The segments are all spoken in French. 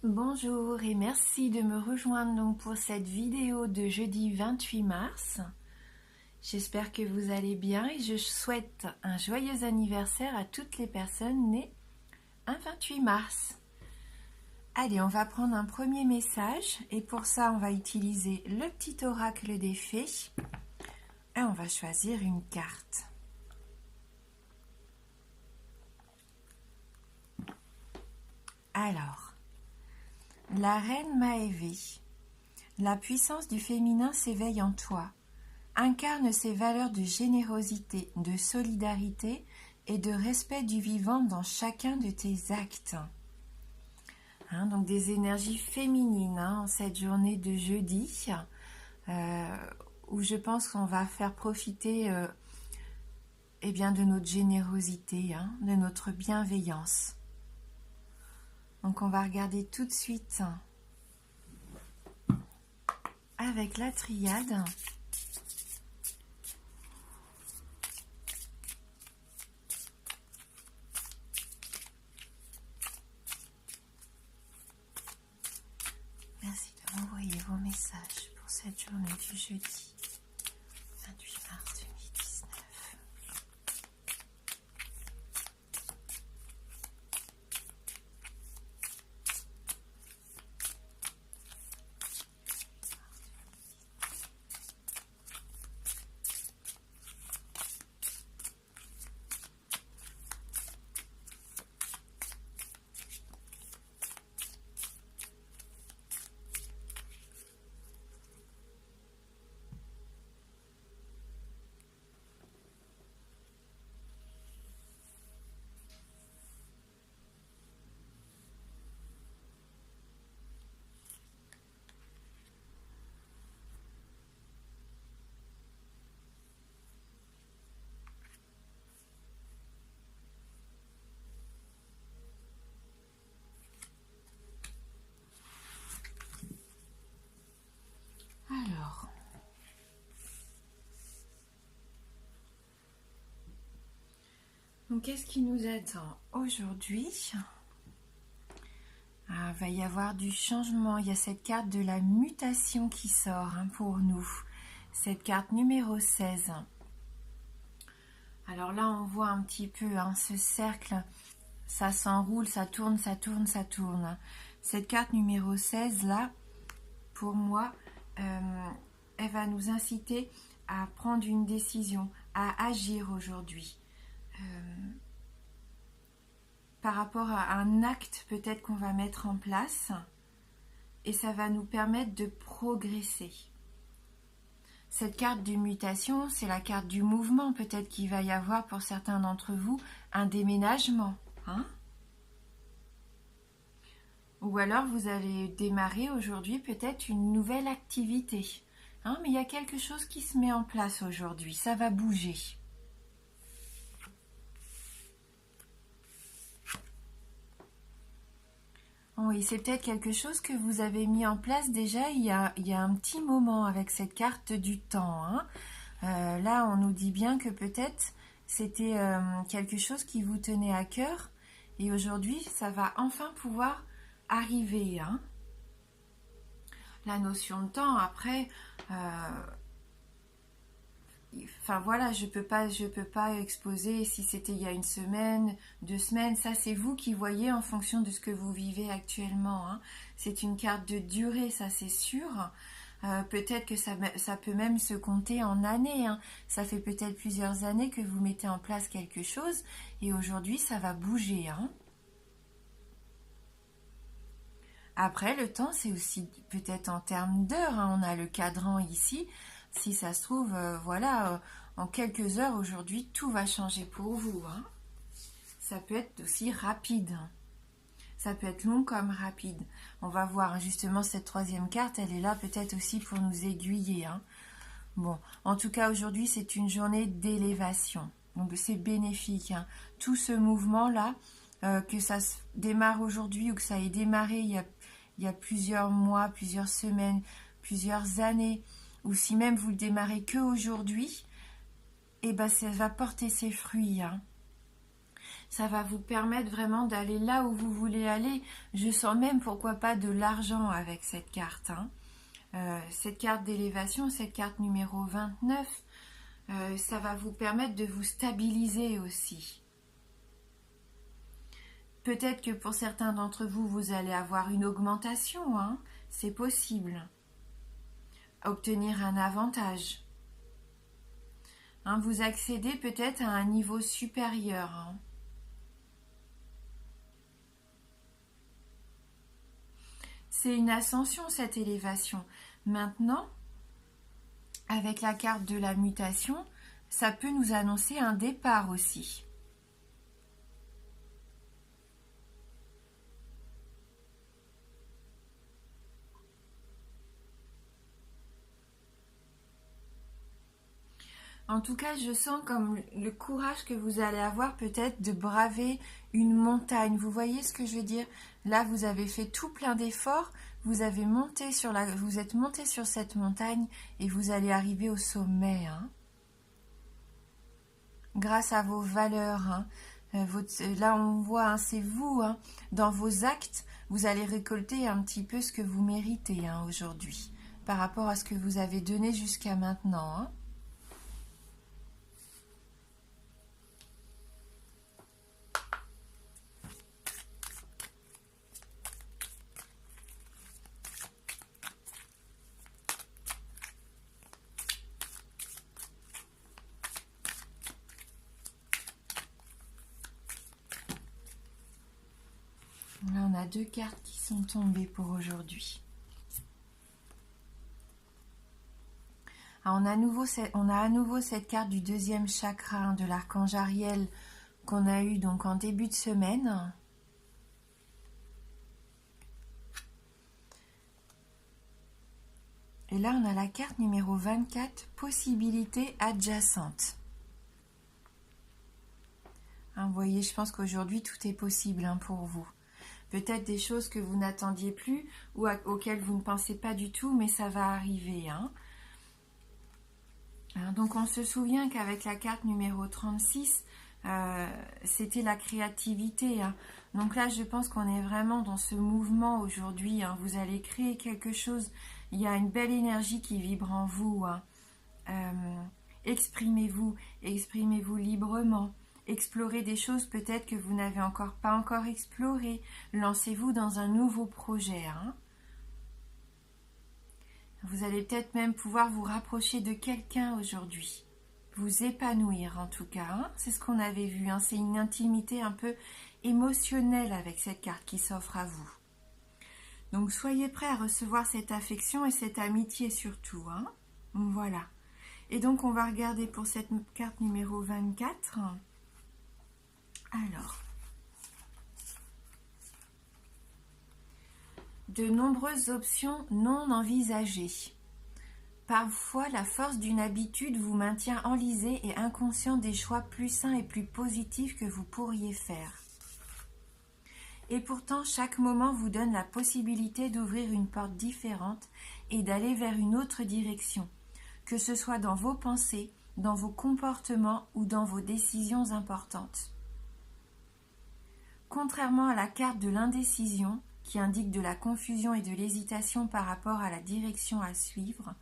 Bonjour et merci de me rejoindre donc pour cette vidéo de jeudi 28 mars. J'espère que vous allez bien et je souhaite un joyeux anniversaire à toutes les personnes nées un 28 mars. Allez, on va prendre un premier message et pour ça on va utiliser le petit oracle des fées et on va choisir une carte. Alors, la reine Maévé, la puissance du féminin s'éveille en toi. Incarne ces valeurs de générosité, de solidarité et de respect du vivant dans chacun de tes actes. Donc des énergies féminines en cette journée de jeudi, où je pense qu'on va faire profiter de notre générosité, de notre bienveillance. Donc on va regarder tout de suite avec la triade. Merci de m'envoyer vos messages pour cette journée du jeudi 28 mars 2019. Alors, donc qu'est-ce qui nous attend aujourd'hui? Il va y avoir du changement, il y a cette carte de la mutation qui sort pour nous, cette carte numéro 16. Alors là on voit un petit peu ce cercle, ça s'enroule, ça tourne, ça tourne, ça tourne. Cette carte numéro 16 là, pour moi, elle va nous inciter à prendre une décision, à agir aujourd'hui. Par rapport à un acte peut-être qu'on va mettre en place et ça va nous permettre de progresser. Cette carte de mutation, c'est la carte du mouvement, peut-être qu'il va y avoir pour certains d'entre vous un déménagement. Ou alors vous allez démarrer aujourd'hui peut-être une nouvelle activité. Mais il y a quelque chose qui se met en place aujourd'hui, ça va bouger. Oui, c'est peut-être quelque chose que vous avez mis en place déjà il y a un petit moment avec cette carte du temps. Là, on nous dit bien que peut-être c'était quelque chose qui vous tenait à cœur et aujourd'hui, ça va enfin pouvoir arriver. La notion de temps, après... Enfin voilà, je peux pas exposer si c'était il y a une semaine, 2 semaines. Ça, c'est vous qui voyez en fonction de ce que vous vivez actuellement. C'est une carte de durée, ça c'est sûr. Peut-être que ça peut même se compter en années. Ça fait peut-être plusieurs années que vous mettez en place quelque chose et aujourd'hui, ça va bouger. Après, le temps, c'est aussi peut-être en termes d'heures. On a le cadran ici. Si ça se trouve, en quelques heures aujourd'hui, tout va changer pour vous. Ça peut être aussi rapide. Ça peut être long comme rapide. On va voir justement cette troisième carte, elle est là peut-être aussi pour nous aiguiller. Bon, en tout cas aujourd'hui, c'est une journée d'élévation. Donc c'est bénéfique. Tout ce mouvement-là, que ça démarre aujourd'hui ou que ça ait démarré il y a plusieurs mois, plusieurs semaines, plusieurs années, ou si même vous le démarrez que aujourd'hui, ça va porter ses fruits. Ça va vous permettre vraiment d'aller là où vous voulez aller. Je sens même, pourquoi pas, de l'argent avec cette carte, hein. Cette carte d'élévation, cette carte numéro 29, ça va vous permettre de vous stabiliser aussi. Peut-être que pour certains d'entre vous, vous allez avoir une augmentation, hein, c'est possible. Obtenir un avantage. Hein, vous accédez peut-être à un niveau supérieur, hein. C'est une ascension, cette élévation. Maintenant, avec la carte de la mutation, ça peut nous annoncer un départ aussi. En tout cas, je sens comme le courage que vous allez avoir peut-être de braver une montagne. Vous voyez ce que je veux dire? Là, vous avez fait tout plein d'efforts, vous êtes monté sur cette montagne et vous allez arriver au sommet, hein. Grâce à vos valeurs, hein. Là, on voit, hein, c'est vous, hein. Dans vos actes, vous allez récolter un petit peu ce que vous méritez, hein, aujourd'hui, par rapport à ce que vous avez donné jusqu'à maintenant, hein. Là, on a 2 cartes qui sont tombées pour aujourd'hui. On a à nouveau cette carte du 2e chakra, hein, de l'archange Ariel qu'on a eu donc en début de semaine. Et là, on a la carte numéro 24, possibilités adjacentes. Hein, vous voyez, je pense qu'aujourd'hui, tout est possible, hein, pour vous. Peut-être des choses que vous n'attendiez plus ou auxquelles vous ne pensez pas du tout, mais ça va arriver, hein. Donc on se souvient qu'avec la carte numéro 36, c'était la créativité, hein. Donc là, je pense qu'on est vraiment dans ce mouvement aujourd'hui, hein. Vous allez créer quelque chose. Il y a une belle énergie qui vibre en vous, hein. Exprimez-vous librement. Explorez des choses peut-être que vous n'avez pas encore explorées. Lancez-vous dans un nouveau projet, hein. Vous allez peut-être même pouvoir vous rapprocher de quelqu'un aujourd'hui. Vous épanouir en tout cas, hein. C'est ce qu'on avait vu, hein. C'est une intimité un peu émotionnelle avec cette carte qui s'offre à vous. Donc soyez prêts à recevoir cette affection et cette amitié surtout, hein. Voilà. Et donc on va regarder pour cette carte numéro 24. Alors, de nombreuses options non envisagées. Parfois, la force d'une habitude vous maintient enlisé et inconscient des choix plus sains et plus positifs que vous pourriez faire. Et pourtant, chaque moment vous donne la possibilité d'ouvrir une porte différente et d'aller vers une autre direction, que ce soit dans vos pensées, dans vos comportements ou dans vos décisions importantes. Contrairement à la carte de l'indécision, qui indique de la confusion et de l'hésitation par rapport à la direction à suivre,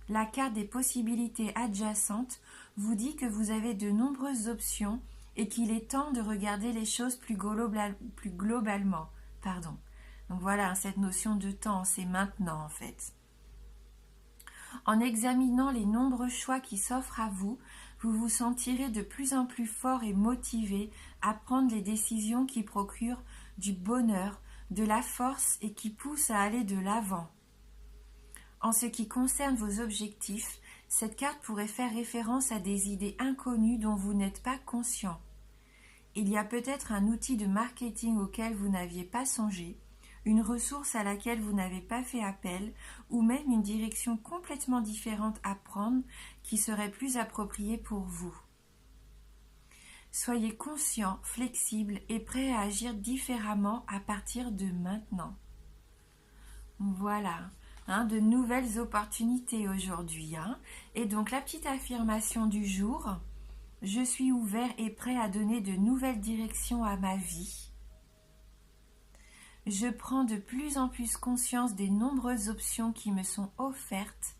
la carte des possibilités adjacentes vous dit que vous avez de nombreuses options et qu'il est temps de regarder les choses plus globalement. Donc voilà, cette notion de temps, c'est maintenant en fait. En examinant les nombreux choix qui s'offrent à vous, vous vous sentirez de plus en plus fort et motivé à prendre les décisions qui procurent du bonheur, de la force et qui poussent à aller de l'avant. En ce qui concerne vos objectifs, cette carte pourrait faire référence à des idées inconnues dont vous n'êtes pas conscient. Il y a peut-être un outil de marketing auquel vous n'aviez pas songé, une ressource à laquelle vous n'avez pas fait appel, ou même une direction complètement différente à prendre qui serait plus appropriée pour vous. Soyez conscient, flexible et prêt à agir différemment à partir de maintenant. Voilà, de nouvelles opportunités aujourd'hui. Et donc la petite affirmation du jour, Je suis ouvert et prêt à donner de nouvelles directions à ma vie. Je prends de plus en plus conscience des nombreuses options qui me sont offertes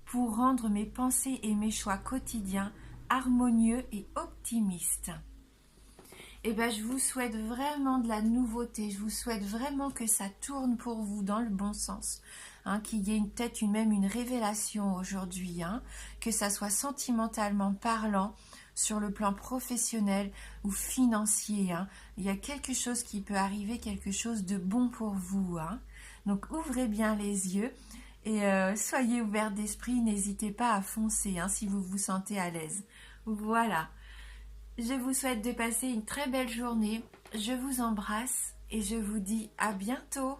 pour rendre mes pensées et mes choix quotidiens harmonieux et optimistes. Et ben, je vous souhaite vraiment de la nouveauté, je vous souhaite vraiment que ça tourne pour vous dans le bon sens, hein, qu'il y ait peut-être même une révélation aujourd'hui, hein, que ça soit sentimentalement parlant, sur le plan professionnel ou financier, hein. Il y a quelque chose qui peut arriver, quelque chose de bon pour vous, hein. Donc ouvrez bien les yeux et soyez ouverts d'esprit, n'hésitez pas à foncer, hein, si vous vous sentez à l'aise. Voilà. Je vous souhaite de passer une très belle journée. Je vous embrasse et je vous dis à bientôt.